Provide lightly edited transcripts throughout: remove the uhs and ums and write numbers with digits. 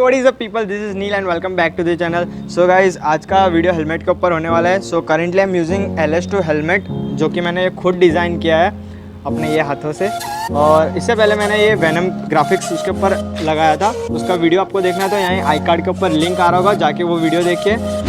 What is up people, this is Neel and welcome back to the channel. So guys, आज का video helmet के ऊपर होने वाला है। So currently I am using LS2 helmet, जो कि मैंने खुद डिज़ाइन किया है अपने ये हाथों से। और इससे पहले मैंने ये वेनम ग्राफिक्स उसके ऊपर लगाया था, उसका वीडियो आपको देखना है तो यहाँ आई कार्ड के ऊपर लिंक आ रहा होगा, जाके वो वीडियो देखिए।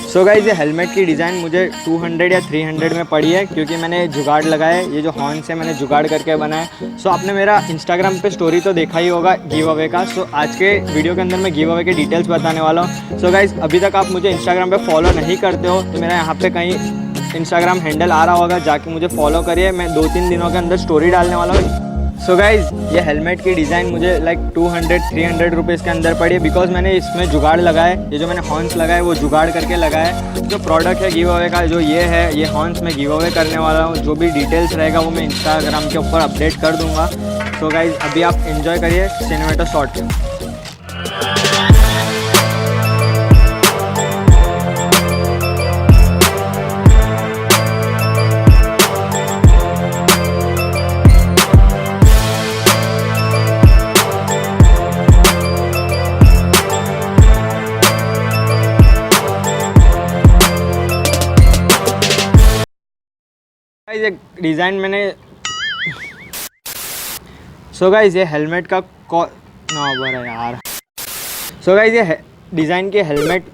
सो गाइज, ये हेलमेट की डिज़ाइन मुझे 200 या 300 में पड़ी है, क्योंकि मैंने जुगाड़ लगाया है। ये जो हॉर्न्स है मैंने जुगाड़ करके बनाया है। सो आपने मेरा इंस्टाग्राम पे स्टोरी तो देखा ही होगा गिव अवे का। सो आज के वीडियो के अंदर मैं गिव अवे के डिटेल्स बताने वाला हूँ। सो गाइज, अभी तक आप मुझे इंस्टाग्राम पे फॉलो नहीं करते हो तो मेरा यहाँ पे कहीं इंस्टाग्राम हैंडल आ रहा होगा, जाके मुझे फॉलो करिए। मैं 2-3 दिनों के अंदर स्टोरी डालने वाला हूँ। सो गाइज, ये हेलमेट की डिज़ाइन मुझे लाइक 200-300 रुपीज़ के अंदर पड़ी है, बिकॉज मैंने इसमें जुगाड़ लगाया है। ये जो मैंने हॉर्न्स लगाए वो जुगाड़ करके लगाया है। जो प्रोडक्ट है गिव अवे का, जो ये है, ये हॉर्न्स में गिव अवे करने वाला हूँ। जो भी डिटेल्स रहेगा वो मैं इंस्टाग्राम के ऊपर अपडेट कर दूँगा। सो गाइज, अभी आप इन्जॉय करिए सिनेमेटो शॉट। ये डिज़ाइन मैंने गाइस, ये हेलमेट का नंबर है यार। गाइस, ये डिज़ाइन के हेलमेट